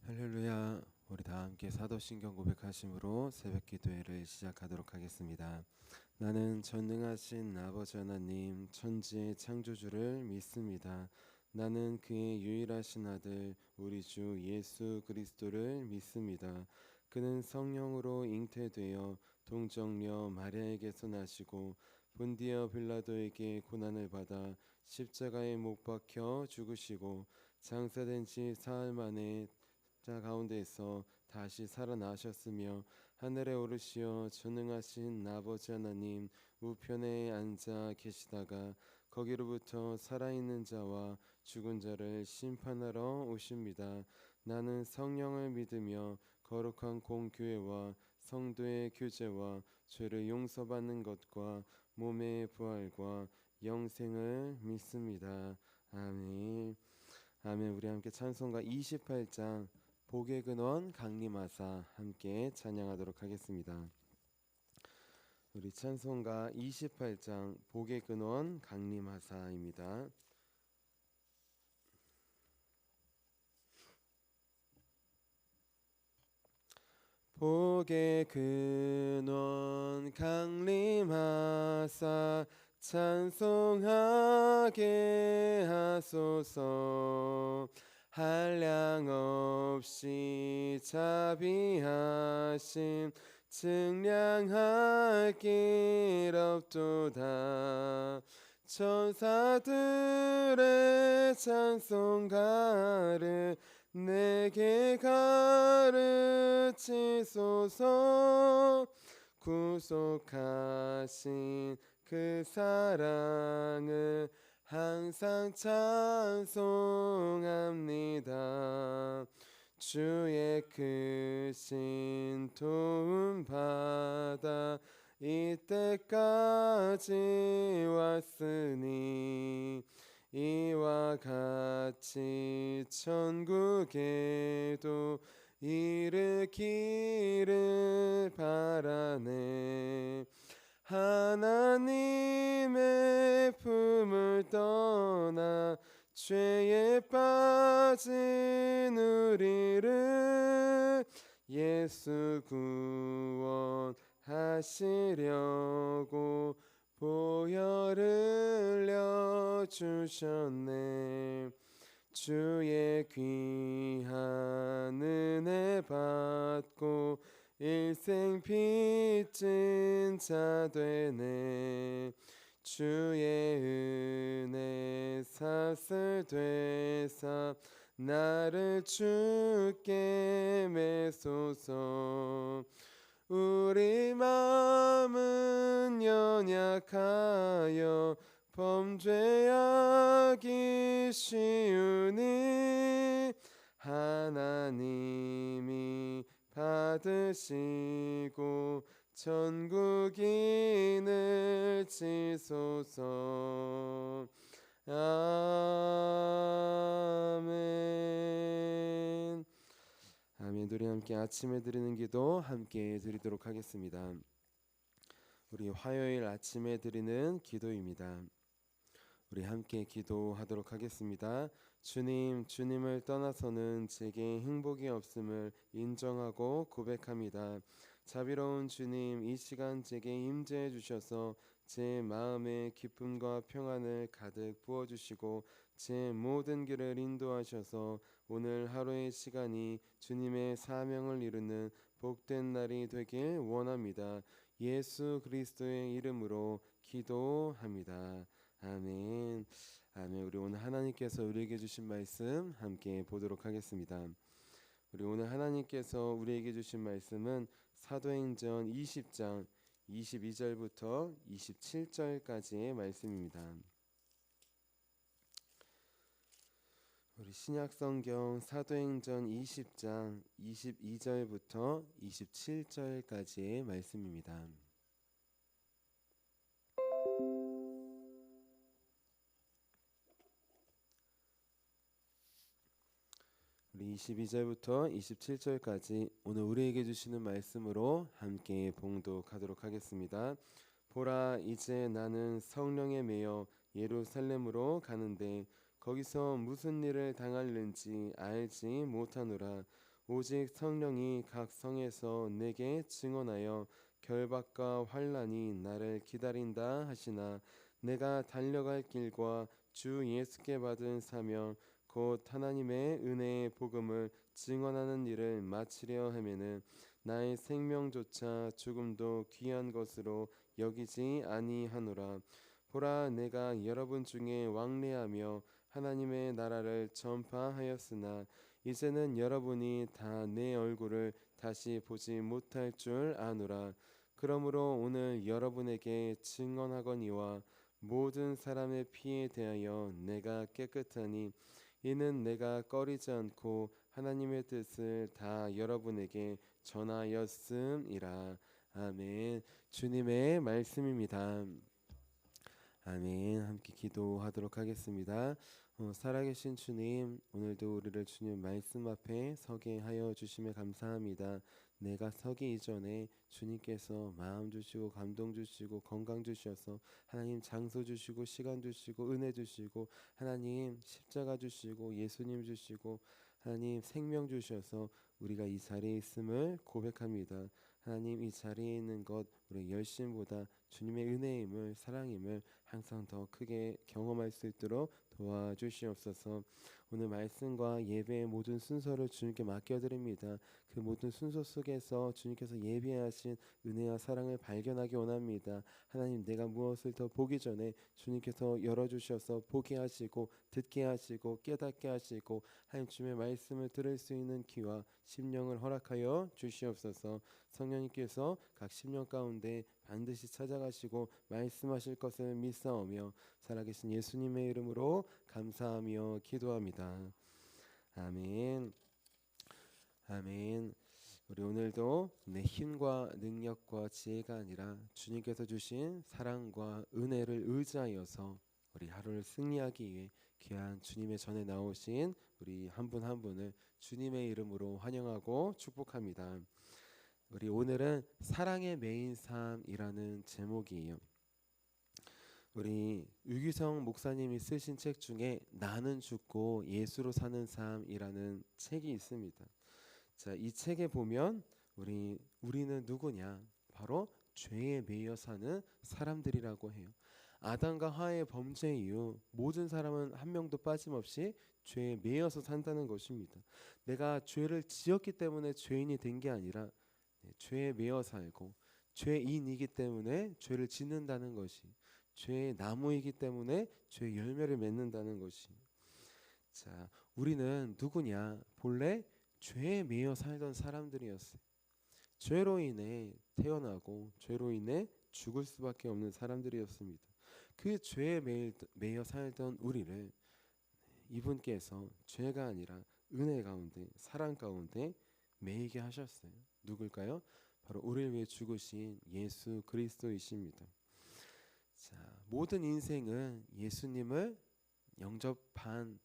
할렐루야. 우리 다 함께 사도신경 고백하심으로 새벽 기도회를 시작하도록 하겠습니다. 나는 전능하신 아버지 하나님 천지의 창조주를 믿습니다. 나는 그의 유일하신 아들 우리 주 예수 그리스도를 믿습니다. 그는 성령으로 잉태되어 동정녀 마리아에게서 나시고 본디어 빌라도에게 고난을 받아 십자가에 못 박혀 죽으시고 장사된 지 사흘 만에 자 가운데에서 다시 살아나셨으며 하늘에 오르시어 전능하신 아버지 하나님 우편에 앉아 계시다가 거기로부터 살아있는 자와 죽은 자를 심판하러 오십니다. 나는 성령을 믿으며 거룩한 공교회와 성도의 교제와 죄를 용서받는 것과 몸의 부활과 영생을 믿습니다. 아멘. 아멘. 우리 함께 찬송가 28장 복의 근원 강림하사 함께 찬양하도록 하겠습니다. 우리 찬송가 28장 복의 근원 강림하사입니다. 복의 근원 강림하사 찬송하게 하소서. 한량 없이 자비하심 증량할 길 없도다. 천사들의 찬송가를 내게 가르치소서. 구속하신 그 사랑을 항상 찬송합니다. 주의 크신 도움 받아 이때까지 왔으니 이와 같이 천국에도 이르기를 바라네. 하나님의 품을 떠나 죄에 빠진 우리를 예수 구원하시려고 보혈 흘려 주셨네. 주의 귀한 은혜 받고 일생 빚진 자 되네. 주의 은혜 사슬 되사 나를 주께 매소서. 우리 마음은 연약하여 범죄하기 쉬우니 하나님이 받으시고 천국인을 지소서. 아멘. 아멘. 우리 함께 아침에 드리는 기도 함께 드리도록 하겠습니다. 우리 화요일 아침에 드리는 기도입니다. 우리 함께 기도하도록 하겠습니다. 주님, 주님을 떠나서는 제게 행복이 없음을 인정하고 고백합니다. 자비로운 주님, 이 시간 제게 임재해 주셔서 제 마음에 기쁨과 평안을 가득 부어주시고 제 모든 길을 인도하셔서 오늘 하루의 시간이 주님의 사명을 이루는 복된 날이 되길 원합니다. 예수 그리스도의 이름으로 기도합니다. 아멘. 아멘. 우리 오늘 하나님께서 우리에게 주신 말씀 함께 보도록 하겠습니다. 우리 오늘 하나님께서 우리에게 주신 말씀은 사도행전 20장 22절부터 27절까지의 말씀입니다. 우리 신약성경 사도행전 20장 22절부터 27절까지의 말씀입니다. 우리 22절부터 27절까지 오늘 우리에게 주시는 말씀으로 함께 봉독하도록 하겠습니다. 보라, 이제 나는 성령에 매여 예루살렘으로 가는데 거기서 무슨 일을 당할는지 알지 못하노라. 오직 성령이 각 성에서 내게 증언하여 결박과 환난이 나를 기다린다 하시나 내가 달려갈 길과 주 예수께 받은 사명 곧 하나님의 은혜의 복음을 증언하는 일을 마치려 하면은 나의 생명조차 조금도 귀한 것으로 여기지 아니하노라. 보라 내가 여러분 중에 왕래하며 하나님의 나라를 전파하였으나 이제는 여러분이 다 내 얼굴을 다시 보지 못할 줄 아노라. 그러므로 오늘 여러분에게 증언하거니와 모든 사람의 피에 대하여 내가 깨끗하니 이는 내가 꺼리지 않고 하나님의 뜻을 다 여러분에게 전하였음이라. 아멘. 주님의 말씀입니다. 아멘. 함께 기도하도록 하겠습니다. 살아계신 주님, 오늘도 우리를 주님 말씀 앞에 서게 하여 주심에 감사합니다. 내가 서기 이전에 주님께서 마음 주시고 감동 주시고 건강 주셔서 하나님 장소 주시고 시간 주시고 은혜 주시고 하나님 십자가 주시고 예수님 주시고 하나님 생명 주셔서 우리가 이 자리에 있음을 고백합니다. 하나님 이 자리에 있는 것 우리 열심보다 주님의 은혜임을 사랑임을 항상 더 크게 경험할 수 있도록 도와주시옵소서. 오늘 말씀과 예배의 모든 순서를 주님께 맡겨드립니다. 그 모든 순서 속에서 주님께서 예비하신 은혜와 사랑을 발견하기 원합니다. 하나님 내가 무엇을 더 보기 전에 주님께서 열어주셔서 보게 하시고 듣게 하시고 깨닫게 하시고 하나님 주님의 말씀을 들을 수 있는 귀와 심령을 허락하여 주시옵소서. 성령님께서 각 심령 가운데 반드시 찾아가시고 말씀하실 것을 믿사오며 살아계신 예수님의 이름으로 감사하며 기도합니다. 아멘. 아멘. 우리 오늘도 내 힘과 능력과 지혜가 아니라 주님께서 주신 사랑과 은혜를 의지하여서 우리 하루를 승리하기 위해 귀한 주님의 전에 나오신 우리 한 분 한 분을 주님의 이름으로 환영하고 축복합니다. 우리 오늘은 사랑의 메인 삶이라는 제목이에요. 우리 유기성 목사님이 쓰신 책 중에 나는 죽고 예수로 사는 삶이라는 책이 있습니다. 자, 이 책에 보면 우리는 누구냐? 바로 죄에 매여 사는 사람들이라고 해요. 아담과 하와의 범죄 이후 모든 사람은 한 명도 빠짐없이 죄에 매여서 산다는 것입니다. 내가 죄를 지었기 때문에 죄인이 된 게 아니라 죄에 매여 살고 죄인이기 때문에 죄를 짓는다는 것이 죄의 나무이기 때문에 죄의 열매를 맺는다는 것이. 자, 우리는 누구냐? 본래 죄에 매여 살던 사람들이었어요. 죄로 인해 태어나고 죄로 인해 죽을 수밖에 없는 사람들이었습니다. 그 죄에 매여 살던 우리를 이분께서 죄가 아니라 은혜 가운데 사랑 가운데 매이게 하셨어요. 누굴까요? 바로 우리를 위해 죽으신 예수 그리스도이십니다. 자, 모든 인생은 예수님을 영접하기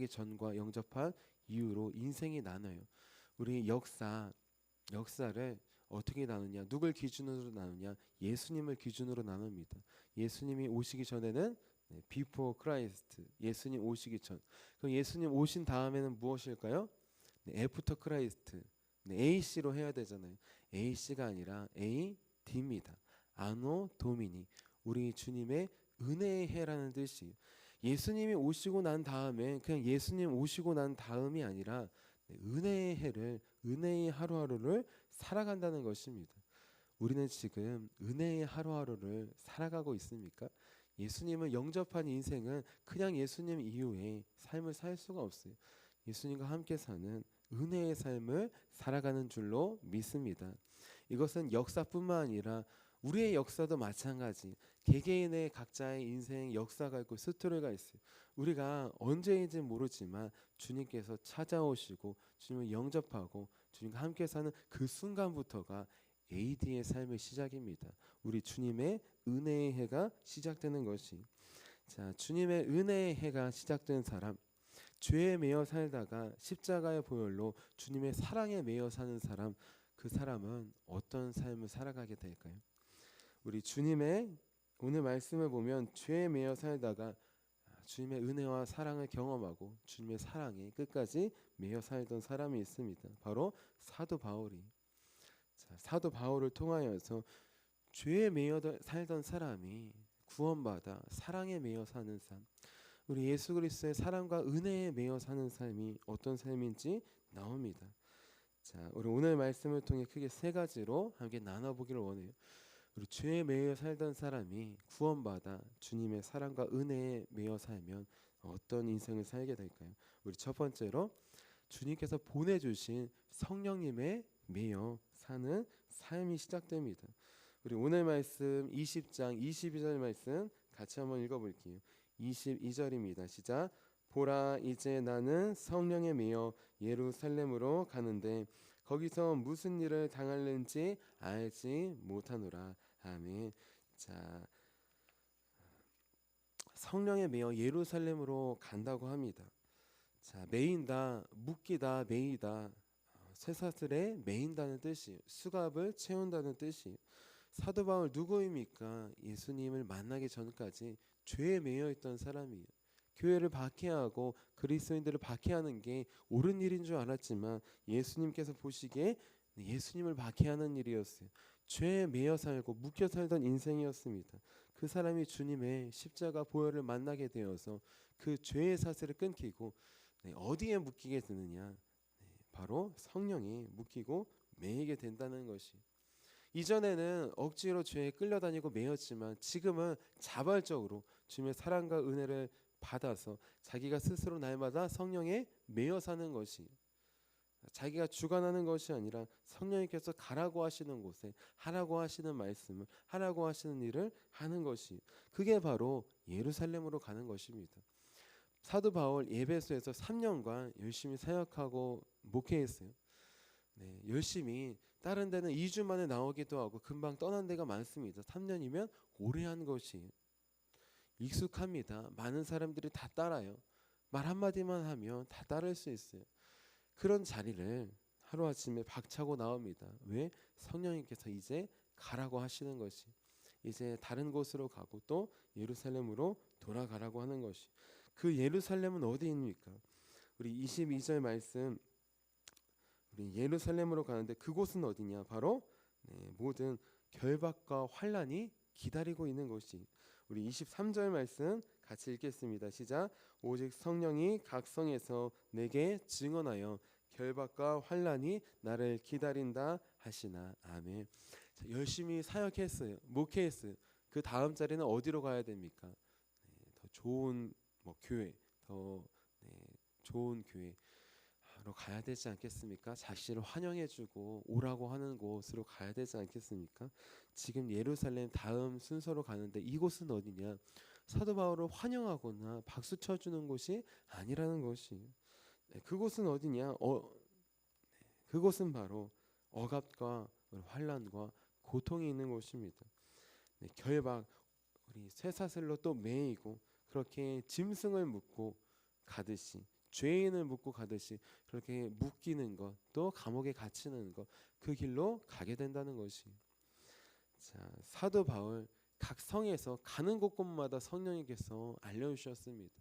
전과 영접한 이후로 인생이 나눠요. 우리 역사를 어떻게 나누냐? 누굴 기준으로 나누냐? 예수님을 기준으로 나눕니다. 예수님이 오시기 전에는 before Christ, 예수님 오시기 전. 그럼 예수님 오신 다음에는 무엇일까요? after Christ, AC로 해야 되잖아요. AC가 아니라 AD입니다. 아노 도미니, 우리 주님의 은혜의 해라는 뜻이에요. 예수님이 오시고 난 다음에 그냥 예수님 오시고 난 다음이 아니라 은혜의 해를, 은혜의 하루하루를 살아간다는 것입니다. 우리는 지금 은혜의 하루하루를 살아가고 있습니까? 예수님을 영접한 인생은 그냥 예수님 이후에 삶을 살 수가 없어요. 예수님과 함께 사는 은혜의 삶을 살아가는 줄로 믿습니다. 이것은 역사뿐만 아니라 우리의 역사도 마찬가지. 개개인의 각자의 인생 역사가 있고 스토리가 있어요. 우리가 언제인지 모르지만 주님께서 찾아오시고 주님을 영접하고 주님과 함께 사는 그 순간부터가 AD의 삶의 시작입니다. 우리 주님의 은혜의 해가 시작되는 것이. 자, 주님의 은혜의 해가 시작된 사람, 죄에 매여 살다가 십자가의 보혈로 주님의 사랑에 매여 사는 사람, 그 사람은 어떤 삶을 살아가게 될까요? 우리 주님의 오늘 말씀을 보면 죄에 매여 살다가 주님의 은혜와 사랑을 경험하고 주님의 사랑에 끝까지 매여 살던 사람이 있습니다. 바로 사도 바울이. 사도 바울을 통하여서 죄에 매여 살던 사람이 구원받아 사랑에 매여 사는 삶, 우리 예수 그리스도의 사랑과 은혜에 매여 사는 삶이 어떤 삶인지 나옵니다. 자, 우리 오늘 말씀을 통해 크게 세 가지로 함께 나눠보기를 원해요. 우리 죄에 매여 살던 사람이 구원받아 주님의 사랑과 은혜에 매여 살면 어떤 인생을 살게 될까요? 우리 첫 번째로 주님께서 보내주신 성령님에 매여 사는 삶이 시작됩니다. 우리 오늘 말씀 20장 22절 말씀 같이 한번 읽어볼게요. 22절입니다. 시작. 보라, 이제 나는 성령에 매여 예루살렘으로 가는데 거기서 무슨 일을 당할는지 알지 못하노라. 아멘. 자, 성령에 매여 예루살렘으로 간다고 합니다. 자, 매인다, 묶이다, 매이다, 쇠사슬에 매인다는 뜻이에요. 수갑을 채운다는 뜻이에요. 사도 바울 누구입니까? 예수님을 만나기 전까지 죄에 매여 있던 사람이에요. 교회를 박해하고 그리스도인들을 박해하는 게 옳은 일인 줄 알았지만 예수님께서 보시기에 예수님을 박해하는 일이었어요. 죄에 매여 살고 묶여 살던 인생이었습니다. 그 사람이 주님의 십자가 보혈을 만나게 되어서 그 죄의 사슬을 끊기고 어디에 묶이게 되느냐? 바로 성령이 묶이고 매이게 된다는 것이. 이전에는 억지로 죄에 끌려다니고 매였지만 지금은 자발적으로 주님의 사랑과 은혜를 받아서 자기가 스스로 날마다 성령에 매여 사는 것이, 자기가 주관하는 것이 아니라 성령님께서 가라고 하시는 곳에 하라고 하시는 말씀을, 하라고 하시는 일을 하는 것이, 그게 바로 예루살렘으로 가는 것입니다. 사도 바울 에베소에서 3년간 열심히 사역하고 목회했어요. 열심히 다른 데는 2주 만에 나오기도 하고 금방 떠난 데가 많습니다. 3년이면 오래 한 것이 익숙합니다. 많은 사람들이 다 따라요. 말 한마디만 하면 다 따를 수 있어요. 그런 자리를 하루아침에 박차고 나옵니다. 왜? 성령님께서 이제 가라고 하시는 것이, 이제 다른 곳으로 가고 또 예루살렘으로 돌아가라고 하는 것이. 그 예루살렘은 어디입니까? 우리 22절 말씀, 우리 예루살렘으로 가는데 그곳은 어디냐? 바로 모든 결박과 환난이 기다리고 있는 곳이. 우리 23절 말씀 같이 읽겠습니다. 시작. 오직 성령이 각 성에서 내게 증언하여 결박과 환난이 나를 기다린다 하시나. 아멘. 자, 열심히 사역했어요. 목회했어요. 그 다음 자리는 어디로 가야 됩니까? 더 좋은 교회, 더 좋은 교회로 가야 되지 않겠습니까? 자신을 환영해주고 오라고 하는 곳으로 가야 되지 않겠습니까? 지금 예루살렘 다음 순서로 가는데 이곳은 어디냐? 사도 바울을 환영하거나 박수 쳐주는 곳이 아니라는 것이. 그곳은 어디냐? 그곳은 바로 억압과 환난과 고통이 있는 곳입니다. 결박, 우리 쇠사슬로 또 매이고 그렇게 짐승을 묶고 가듯이, 죄인을 묶고 가듯이 그렇게 묶이는 것, 또 감옥에 갇히는 것, 그 길로 가게 된다는 것이. 자, 사도 바울 각 성에서 가는 곳곳마다 성령님께서 알려주셨습니다.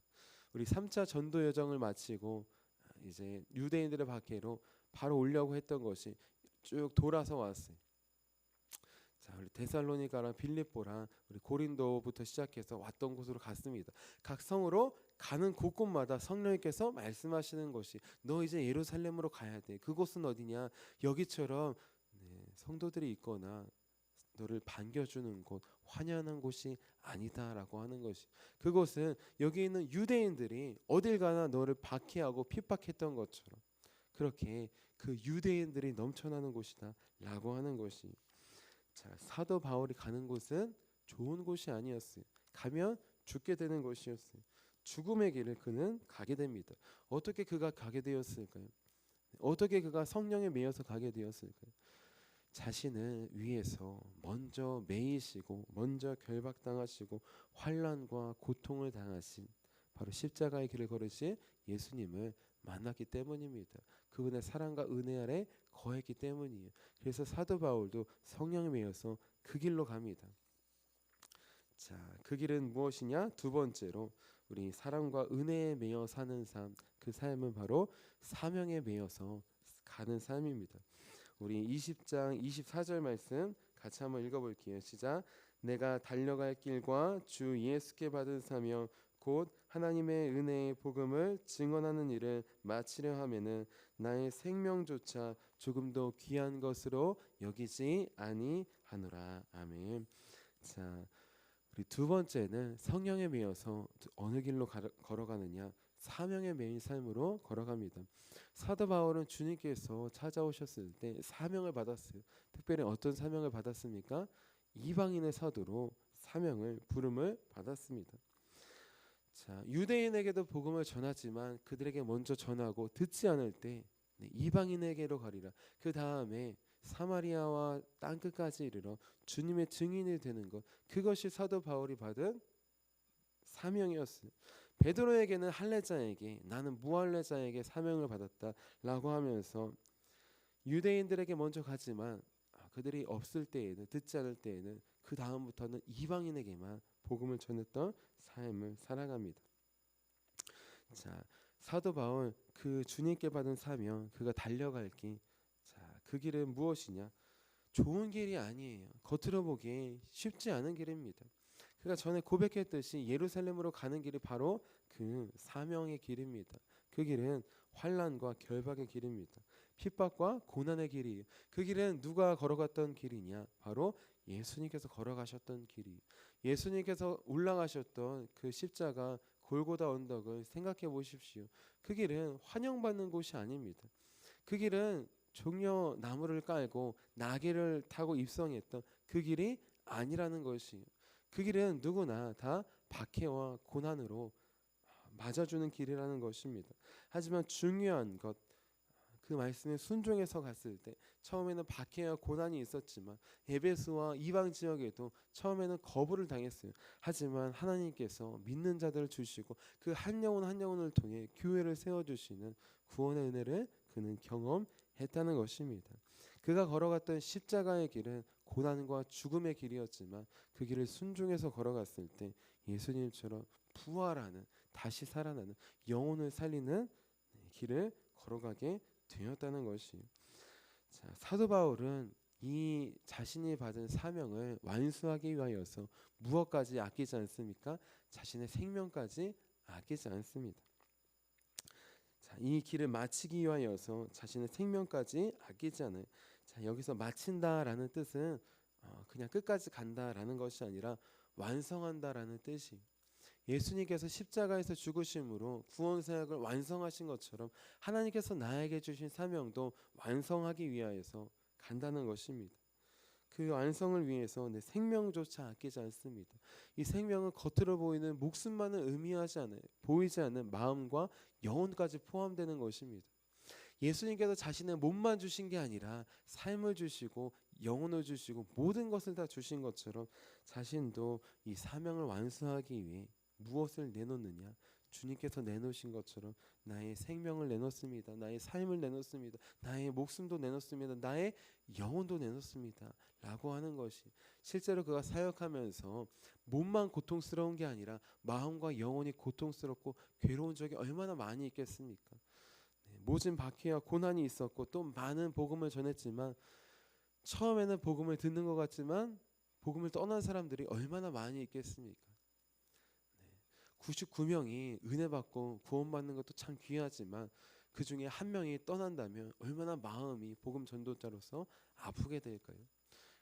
우리 3차 전도 여정을 마치고 이제 유대인들의 박해로 바로 오려고 했던 것이 쭉 돌아서 왔어요. 자, 우리 데살로니가랑 빌립보랑 우리 고린도부터 시작해서 왔던 곳으로 갔습니다. 각 성으로 가는 곳곳마다 성령님께서 말씀하시는 것이, 너 이제 예루살렘으로 가야 돼. 그곳은 어디냐? 여기처럼 성도들이 있거나 너를 반겨주는 곳, 환영하는 곳이 아니다라고 하는 것이. 그곳은 여기 있는 유대인들이 어딜 가나 너를 박해하고 핍박했던 것처럼 그렇게 그 유대인들이 넘쳐나는 곳이다 라고 하는 것이. 자, 사도 바울이 가는 곳은 좋은 곳이 아니었어요. 가면 죽게 되는 곳이었어요. 죽음의 길을 그는 가게 됩니다. 어떻게 그가 가게 되었을까요? 어떻게 그가 성령에 매여서 가게 되었을까요? 자신을 위해서 먼저 매이시고 먼저 결박당하시고 환난과 고통을 당하신 바로 십자가의 길을 걸으신 예수님을 만났기 때문입니다. 그분의 사랑과 은혜 아래 거했기 때문이에요. 그래서 사도 바울도 성령에 매여서 그 길로 갑니다. 자, 그 길은 무엇이냐? 두 번째로 우리 사랑과 은혜에 매여 사는 삶, 그 삶은 바로 사명에 매여서 가는 삶입니다. 우리 20장 24절 말씀 같이 한번 읽어볼게요. 시작. 내가 달려갈 길과 주 예수께 받은 사명 곧 하나님의 은혜의 복음을 증언하는 일을 마치려 하면은 나의 생명조차 조금도 귀한 것으로 여기지 아니하노라. 아멘. 자, 우리 두 번째는 성령에 매여서 어느 길로 걸어가느냐, 사명에 매인 삶으로 걸어갑니다. 사도 바울은 주님께서 찾아오셨을 때 사명을 받았어요. 특별히 어떤 사명을 받았습니까? 이방인의 사도로 사명을 부름을 받았습니다. 자, 유대인에게도 복음을 전하지만 그들에게 먼저 전하고 듣지 않을 때 이방인에게로 가리라. 그 다음에 사마리아와 땅끝까지 이르러 주님의 증인이 되는 것, 그것이 사도 바울이 받은 사명이었어요. 베드로에게는 할례자에게, 나는 무할례자에게 사명을 받았다라고 하면서 유대인들에게 먼저 가지만 그들이 없을 때에는, 듣지 않을 때에는 그 다음부터는 이방인에게만 복음을 전했던 삶을 살아갑니다. 자, 사도 바울 그 주님께 받은 사명, 그가 달려갈 길, 자, 그 길은 무엇이냐? 좋은 길이 아니에요. 겉으로 보기에 쉽지 않은 길입니다. 그가 전에 고백했듯이 예루살렘으로 가는 길이 바로 그 사명의 길입니다. 그 길은 환난과 결박의 길입니다. 핍박과 고난의 길이에요. 그 길은 누가 걸어갔던 길이냐? 바로 예수님께서 걸어가셨던 길이. 예수님께서 올라가셨던 그 십자가 골고다 언덕을 생각해 보십시오. 그 길은 환영받는 곳이 아닙니다. 그 길은 종려 나무를 깔고 나귀를 타고 입성했던 그 길이 아니라는 것이에요. 그 길은 누구나 다 박해와 고난으로 맞아주는 길이라는 것입니다. 하지만 중요한 것, 그 말씀에 순종해서 갔을 때 처음에는 박해와 고난이 있었지만 에베소와 이방 지역에도 처음에는 거부를 당했어요. 하지만 하나님께서 믿는 자들을 주시고 그 한 영혼 한 영혼을 통해 교회를 세워주시는 구원의 은혜를 그는 경험했다는 것입니다. 그가 걸어갔던 십자가의 길은 고난과 죽음의 길이었지만 그 길을 순종해서 걸어갔을 때 예수님처럼 부활하는, 다시 살아나는, 영혼을 살리는 길을 걸어가게 되었다는 것이. 자, 사도 바울은 이 자신이 받은 사명을 완수하기 위하여서 무엇까지 아끼지 않습니까? 자신의 생명까지 아끼지 않습니다. 자, 이 길을 마치기 위하여서 자신의 생명까지 아끼지 않아요. 자, 여기서 마친다라는 뜻은 그냥 끝까지 간다라는 것이 아니라 완성한다라는 뜻이. 예수님께서 십자가에서 죽으심으로 구원 사역을 완성하신 것처럼 하나님께서 나에게 주신 사명도 완성하기 위하여서 간다는 것입니다. 그 완성을 위해서 내 생명조차 아끼지 않습니다. 이 생명은 겉으로 보이는 목숨만은 의미하지 않아요. 보이지 않는 마음과 영혼까지 포함되는 것입니다. 예수님께서 자신의 몸만 주신 게 아니라 삶을 주시고 영혼을 주시고 모든 것을 다 주신 것처럼 자신도 이 사명을 완수하기 위해 무엇을 내놓느냐? 주님께서 내놓으신 것처럼 나의 생명을 내놓습니다. 나의 삶을 내놓습니다. 나의 목숨도 내놓습니다. 나의 영혼도 내놓습니다. 라고 하는 것이, 실제로 그가 사역하면서 몸만 고통스러운 게 아니라 마음과 영혼이 고통스럽고 괴로운 적이 얼마나 많이 있겠습니까? 모진 박해와 고난이 있었고 또 많은 복음을 전했지만 처음에는 복음을 듣는 것 같지만 복음을 떠난 사람들이 얼마나 많이 있겠습니까? 99명이 은혜 받고 구원받는 것도 참 귀하지만 그 중에 한 명이 떠난다면 얼마나 마음이 복음 전도자로서 아프게 될까요?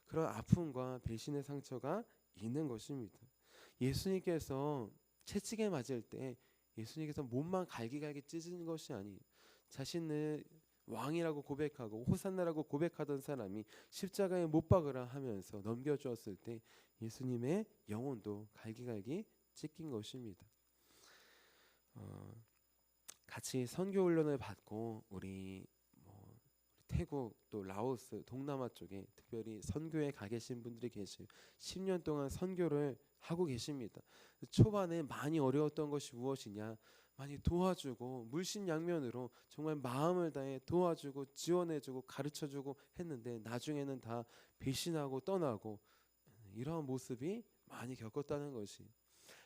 그런 아픔과 배신의 상처가 있는 것입니다. 예수님께서 채찍에 맞을 때 예수님께서 몸만 갈기갈기 찢은 것이 아니에요. 자신을 왕이라고 고백하고 호산나라고 고백하던 사람이 십자가에 못 박으라 하면서 넘겨주었을 때 예수님의 영혼도 갈기갈기 찢긴 것입니다. 같이 선교 훈련을 받고 우리 태국 또 라오스 동남아 쪽에 특별히 선교에 가 계신 분들이 계세요. 10년 동안 선교를 하고 계십니다. 초반에 많이 어려웠던 것이 무엇이냐? 많이 도와주고 물심양면으로 정말 마음을 다해 도와주고 지원해주고 가르쳐주고 했는데 나중에는 다 배신하고 떠나고 이러한 모습이 많이 겪었다는 것이.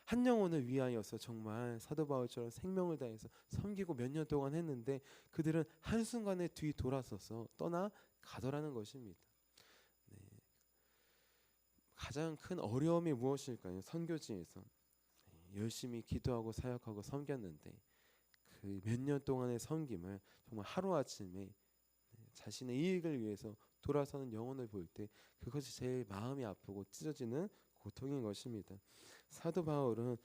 한 영혼을 위하여서 정말 사도 바울처럼 생명을 다해서 섬기고 몇 년 동안 했는데 그들은 한순간에 뒤 돌아서서 떠나 가더라는 것입니다. 네. 가장 큰 어려움이 무엇일까요? 선교지에서 열심히 기도하고 사역하고 섬겼는데 그 몇 년 동안의 섬김을 정말 하루아침에 자신의 이익을 위해서 돌아서는 영혼을 볼 때 그것이 제일 마음이 아프고 찢어지는 고통인 것입니다. 사도 바울은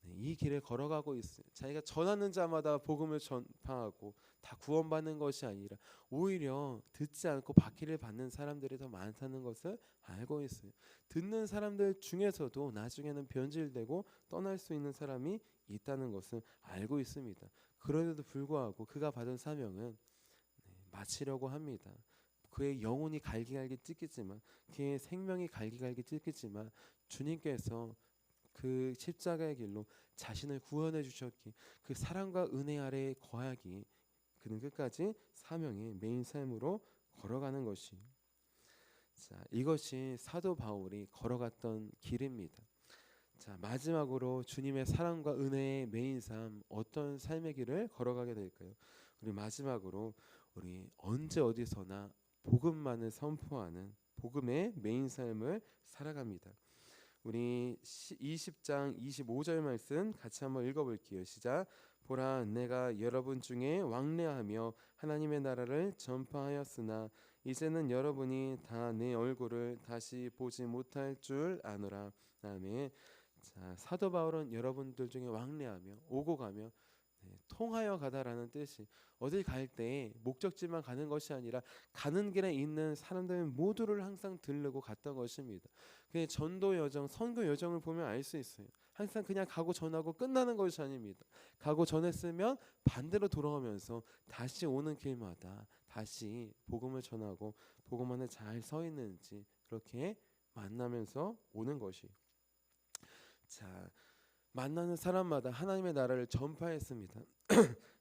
이 길을 걸어가고 있어요. 자기가 전하는 자마다 복음을 전파하고 다 구원받는 것이 아니라 오히려 듣지 않고 박해를 받는 사람들이 더 많다는 것을 알고 있어요. 듣는 사람들 중에서도 나중에는 변질되고 떠날 수 있는 사람이 있다는 것을 알고 있습니다. 그런데도 불구하고 그가 받은 사명은 마치려고 합니다. 그의 영혼이 갈기갈기 찢기지만 그의 생명이 갈기갈기 찢기지만 주님께서 그 십자가의 길로 자신을 구원해 주셨기 그 사랑과 은혜 아래에 거하기 그는 끝까지 사명의 메인 삶으로 걸어가는 것이 자 이것이 사도 바울이 걸어갔던 길입니다. 자 마지막으로 주님의 사랑과 은혜의 메인 삶 어떤 삶의 길을 걸어가게 될까요? 우리 마지막으로 우리 언제 어디서나 복음만을 선포하는 복음의 메인 삶을 살아갑니다. 우리 20장 25절 말씀 같이 한번 읽어볼게요. 시작. 보라 내가 여러분 중에 왕래하며 하나님의 나라를 전파하였으나 이제는 여러분이 다 내 얼굴을 다시 보지 못할 줄 아노라. 다음에 자, 사도 바울은 여러분들 중에 왕래하며 오고 가며 통하여 가다라는 뜻이 어딜 갈 때 목적지만 가는 것이 아니라 가는 길에 있는 사람들 모두를 항상 들르고 갔던 것입니다. 그 전도 여정, 선교 여정을 보면 알 수 있어요. 항상 그냥 가고 전하고 끝나는 것이 아닙니다. 가고 전했으면 반대로 돌아오면서 다시 오는 길마다 다시 복음을 전하고 복음 안에 잘 서 있는지 그렇게 만나면서 오는 것이 자 만나는 사람마다 하나님의 나라를 전파했습니다.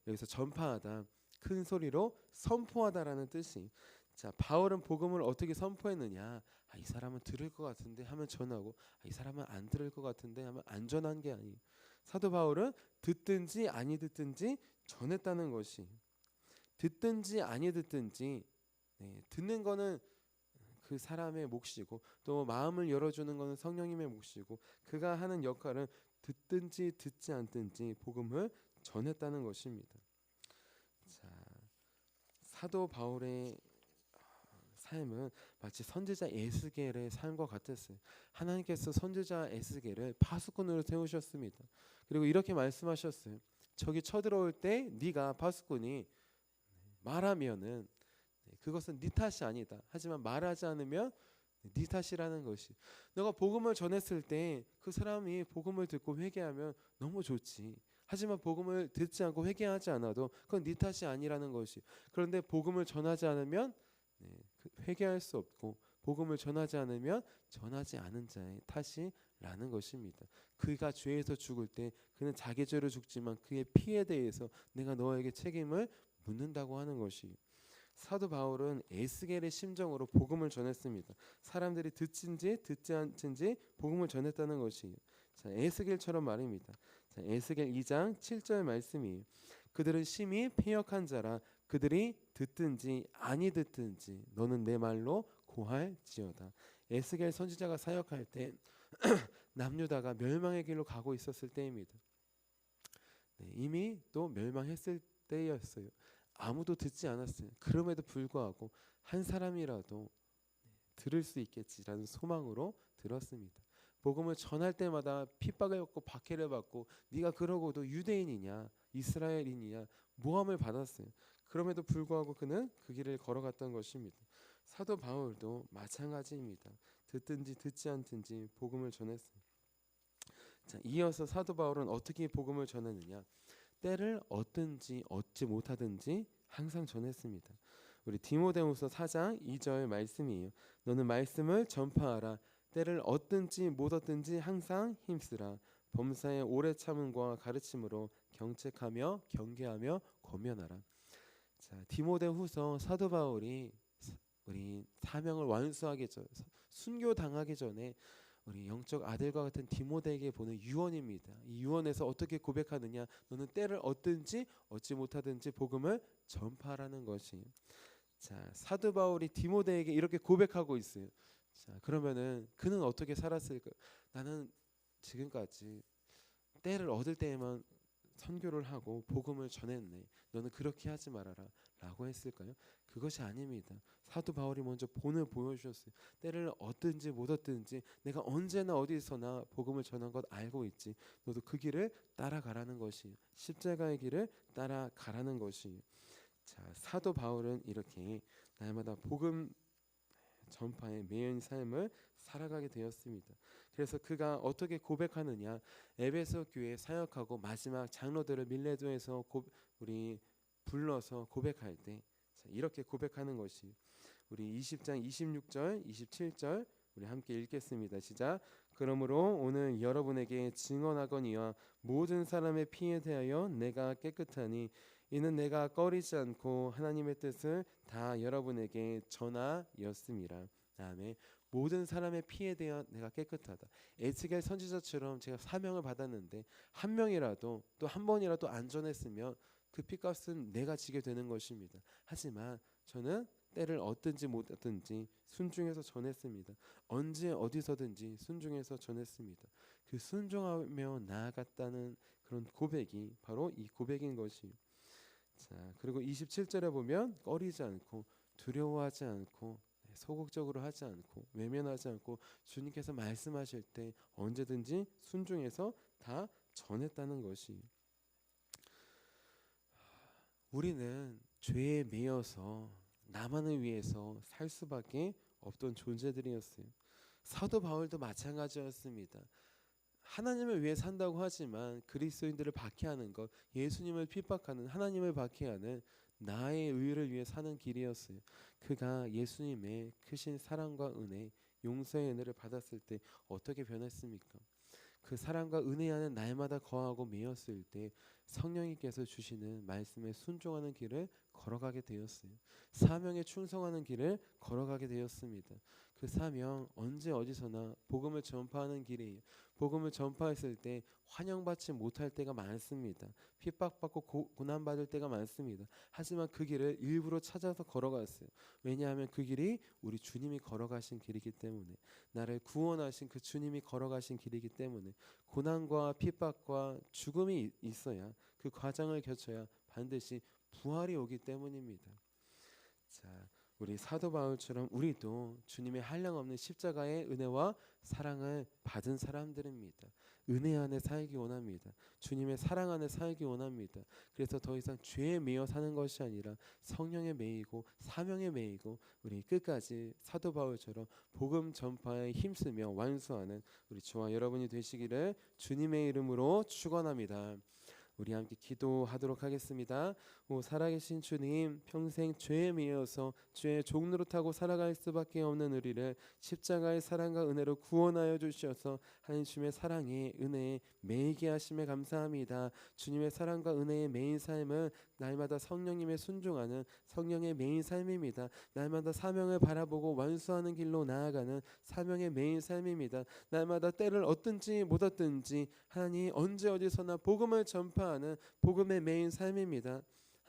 여기서 전파하다 큰 소리로 선포하다라는 뜻이 자 바울은 복음을 어떻게 선포했느냐 이 사람은 들을 것 같은데 하면 전하고 이 사람은 안 들을 것 같은데 하면 안 전한 게 아니에요. 사도 바울은 듣든지 아니 듣든지 전했다는 것이 듣든지 아니 듣든지 듣는 거는 그 사람의 몫이고 또 마음을 열어주는 것은 성령님의 몫이고 그가 하는 역할은 듣든지 듣지 않든지 복음을 전했다는 것입니다. 자, 사도 바울의 삶은 마치 선지자 에스겔의 삶과 같았어요. 하나님께서 선지자 에스겔을 파수꾼으로 세우셨습니다. 그리고 이렇게 말씀하셨어요. 저기 쳐들어올 때 네가 파수꾼이 말하면은 그것은 네 탓이 아니다. 하지만 말하지 않으면 네 탓이라는 것이. 너가 복음을 전했을 때 그 사람이 복음을 듣고 회개하면 너무 좋지. 하지만 복음을 듣지 않고 회개하지 않아도 그건 네 탓이 아니라는 것이. 그런데 복음을 전하지 않으면 회개할 수 없고 복음을 전하지 않으면 전하지 않은 자의 탓이라는 것입니다. 그가 죄에서 죽을 때 그는 자기 죄로 죽지만 그의 피에 대해서 내가 너에게 책임을 묻는다고 하는 것이. 사도 바울은 에스겔의 심정으로 복음을 전했습니다. 사람들이 듣든지 듣지 않든지 복음을 전했다는 것이. 자, 에스겔처럼 말입니다. 자, 에스겔 2장 7절 말씀이에요. 그들은 심히 패역한 자라 그들이 듣든지 아니 듣든지 너는 내 말로 고할지어다. 에스겔 선지자가 사역할 때 남유다가 멸망의 길로 가고 있었을 때입니다. 이미 또 멸망했을 때였어요. 아무도 듣지 않았어요. 그럼에도 불구하고 한 사람이라도 들을 수 있겠지라는 소망으로 들었습니다. 복음을 전할 때마다 핍박을 받고 박해를 받고 네가 그러고도 유대인이냐 이스라엘인이냐 모함을 받았어요. 그럼에도 불구하고 그는 그 길을 걸어갔던 것입니다. 사도 바울도 마찬가지입니다. 듣든지 듣지 않든지 복음을 전했어요. 자, 이어서 사도 바울은 어떻게 복음을 전했느냐? 때를 얻든지 얻지 못하든지 항상 전했습니다. 우리 디모데후서 4장 2절 말씀이에요. 너는 말씀을 전파하라. 때를 얻든지 못 얻든지 항상 힘쓰라. 범사의 오래 참음과 가르침으로 경책하며 경계하며 권면하라. 자, 디모데후서 사도 바울이 우리 사명을 완수하기 전 순교 당하기 전에 우리 영적 아들과 같은 디모데에게 보는 유언입니다. 이 유언에서 어떻게 고백하느냐? 너는 때를 얻든지 얻지 못하든지 복음을 전파하라는 것이. 자, 사도 바울이 디모데에게 이렇게 고백하고 있어요. 자, 그러면은 그는 어떻게 살았을까? 나는 지금까지 때를 얻을 때에만 선교를 하고 복음을 전했네. 너는 그렇게 하지 말아라 라고 했을까요? 그것이 아닙니다. 사도 바울이 먼저 본을 보여주셨어요. 때를 얻든지 못 얻든지 내가 언제나 어디서나 복음을 전한 것 알고 있지. 너도 그 길을 따라가라는 것이, 십자가의 길을 따라가라는 것이. 자, 사도 바울은 이렇게 날마다 복음 전파에 매인 삶을 살아가게 되었습니다. 그래서 그가 어떻게 고백하느냐? 에베소 교회 사역하고 마지막 장로들을 밀레도에서 우리 불러서 고백할 때 이렇게 고백하는 것이, 우리 20장 26절 27절 우리 함께 읽겠습니다. 시작. 그러므로 오늘 여러분에게 증언하거니와 모든 사람의 피에 대하여 내가 깨끗하니 이는 내가 꺼리지 않고 하나님의 뜻을 다 여러분에게 전하였음이라. 아멘. 모든 사람의 피에 대한 내가 깨끗하다. 에스겔 선지자처럼 제가 사명을 받았는데 한 명이라도 또 한 번이라도 안 전했으면 그 피값은 내가 지게 되는 것입니다. 하지만 저는 때를 얻든지 못 얻든지 순종해서 전했습니다. 언제 어디서든지 순종해서 전했습니다. 그 순종하며 나아갔다는 그런 고백이 바로 이 고백인 것이. 자, 그리고 27절에 보면 꺼리지 않고 두려워하지 않고 소극적으로 하지 않고 외면하지 않고 주님께서 말씀하실 때 언제든지 순종해서 다 전했다는 것이. 우리는 죄에 매여서 나만을 위해서 살 수밖에 없던 존재들이었어요. 사도 바울도 마찬가지였습니다. 하나님을 위해 산다고 하지만 그리스도인들을 박해하는 것, 예수님을 핍박하는, 하나님을 박해하는 나의 의를 위해 사는 길이었어요. 그가 예수님의 크신 사랑과 은혜, 용서의 은혜를 받았을 때 어떻게 변했습니까? 그 사랑과 은혜 안에 날마다 거하고 매였을 때 성령님께서 주시는 말씀에 순종하는 길을 걸어가게 되었어요. 사명에 충성하는 길을 걸어가게 되었습니다. 그 사명 언제 어디서나 복음을 전파하는 길이에요. 복음을 전파했을 때 환영받지 못할 때가 많습니다. 핍박받고 고난받을 때가 많습니다. 하지만 그 길을 일부러 찾아서 걸어갔어요. 왜냐하면 그 길이 우리 주님이 걸어가신 길이기 때문에, 나를 구원하신 그 주님이 걸어가신 길이기 때문에, 고난과 핍박과 죽음이 있어야, 그 과정을 거쳐야 반드시 부활이 오기 때문입니다. 자, 우리 사도 바울처럼 우리도 주님의 한량없는 십자가의 은혜와 사랑을 받은 사람들입니다. 은혜 안에 살기 원합니다. 주님의 사랑 안에 살기 원합니다. 그래서 더 이상 죄에 매여 사는 것이 아니라 성령에 매이고 사명에 매이고 우리 끝까지 사도 바울처럼 복음 전파에 힘쓰며 완수하는 우리 저와 여러분이 되시기를 주님의 이름으로 축원합니다. 우리 함께 기도하도록 하겠습니다. 오 살아계신 주님, 평생 죄에 매여서 죄의 종로로 타고 살아갈 수밖에 없는 우리를 십자가의 사랑과 은혜로 구원하여 주셔서 하나님 주님의 사랑에 은혜에 매이게 하심에 감사합니다. 주님의 사랑과 은혜에 매인 삶은 날마다 성령님의 순종하는 성령의 매인 삶입니다. 날마다 사명을 바라보고 완수하는 길로 나아가는 사명의 매인 삶입니다. 날마다 때를 얻든지 못 얻든지 하나님 언제 어디서나 복음을 전파하는 복음의 매인 삶입니다.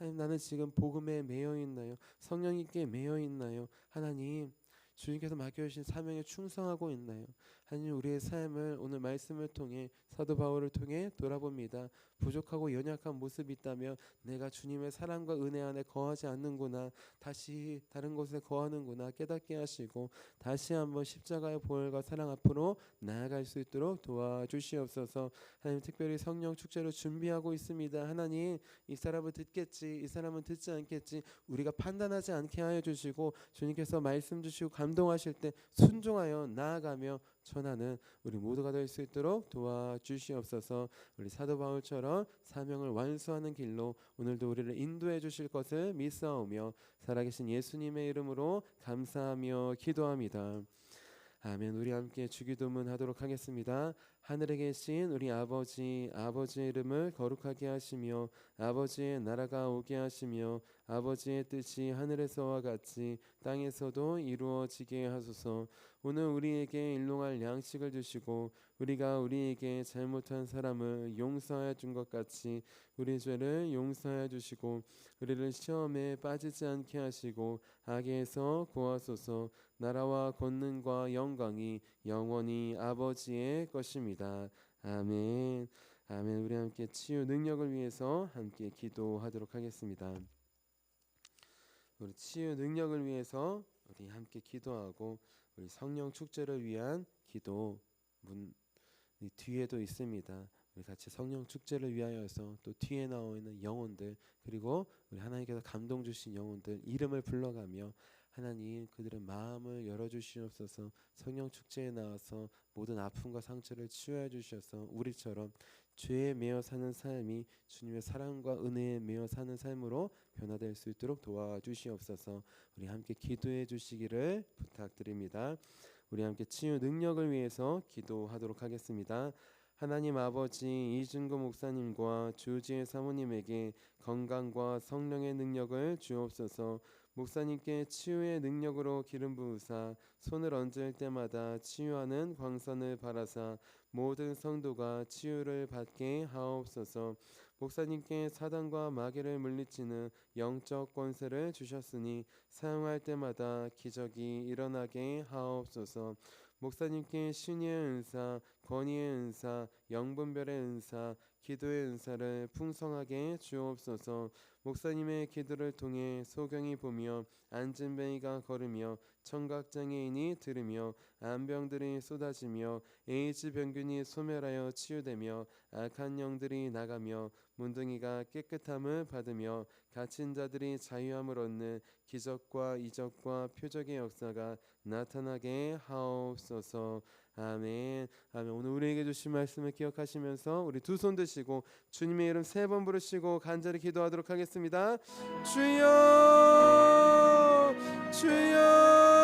하나님, 나는 지금 복음에 매여 있나요? 성령님께 매여 있나요? 하나님, 주님께서 맡겨주신 사명에 충성하고 있나요? 하나님, 우리의 삶을 오늘 말씀을 통해 사도 바울을 통해 돌아봅니다. 부족하고 연약한 모습이 있다면 내가 주님의 사랑과 은혜 안에 거하지 않는구나, 다시 다른 곳에 거하는구나 깨닫게 하시고 다시 한번 십자가의 보혈과 사랑 앞으로 나아갈 수 있도록 도와주시옵소서. 하나님, 특별히 성령 축제를 준비하고 있습니다. 하나님, 이 사람은 듣겠지, 이 사람은 듣지 않겠지 우리가 판단하지 않게 하여 주시고, 주님께서 말씀 주시고 감동하실 때 순종하여 나아가며 전하는 우리 모두가 될 수 있도록 도와주시옵소서. 우리 사도 바울처럼 사명을 완수하는 길로 오늘도 우리를 인도해 주실 것을 믿사오며 살아계신 예수님의 이름으로 감사하며 기도합니다. 아멘. 우리 함께 주기도문 하도록 하겠습니다. 하늘에 계신 우리 아버지의 이름을 거룩하게 하시며 아버지의 나라가 오게 하시며 아버지의 뜻이 하늘에서와 같이 땅에서도 이루어지게 하소서. 오늘 우리에게 일용할 양식을 주시고 우리가 우리에게 잘못한 사람을 용서하여 준 것 같이 우리 죄를 용서하여 주시고 우리를 시험에 빠지지 않게 하시고 악에서 구하소서. 나라와 권능과 영광이 영원히 아버지의 것입니다. 아멘. 아멘. 우리 함께 치유 능력을 위해서 함께 기도하도록 하겠습니다. 우리 치유 능력을 위해서 우리 함께 기도하고 우리 성령 축제를 위한 기도 문 뒤에도 있습니다. 우리 같이 성령 축제를 위하여서 또 뒤에 나와 있는 영혼들 그리고 우리 하나님께서 감동 주신 영혼들 이름을 불러가며 하나님 그들의 마음을 열어주시옵소서. 성령 축제에 나와서 모든 아픔과 상처를 치유해 주셔서 우리처럼 죄에 매여 사는 삶이 주님의 사랑과 은혜에 매여 사는 삶으로 변화될 수 있도록 도와주시옵소서. 우리 함께 기도해 주시기를 부탁드립니다. 우리 함께 치유 능력을 위해서 기도하도록 하겠습니다. 하나님 아버지 이준구 목사님과 주지혜 사모님에게 건강과 성령의 능력을 주옵소서. 목사님께 치유의 능력으로 기름 부으사 손을 얹을 때마다 치유하는 광선을 바라사 모든 성도가 치유를 받게 하옵소서. 목사님께 사단과 마귀를 물리치는 영적 권세를 주셨으니 사용할 때마다 기적이 일어나게 하옵소서. 목사님께 신의 은사, 권위의 은사, 영분별의 은사, 기도의 은사를 풍성하게 주옵소서. 목사님의 기도를 통해 소경이 보며 안진뱅이가 걸으며 청각장애인이 들으며 암병들이 쏟아지며 에이즈 병균이 소멸하여 치유되며 악한 영들이 나가며 문둥이가 깨끗함을 받으며 갇힌 자들이 자유함을 얻는 기적과 이적과 표적의 역사가 나타나게 하옵소서. 아멘. 아멘. 오늘 우리에게 주신 말씀을 기억하시면서 우리 두 손 드시고 주님의 이름 3번 부르시고 간절히 기도하도록 하겠습니다. 주여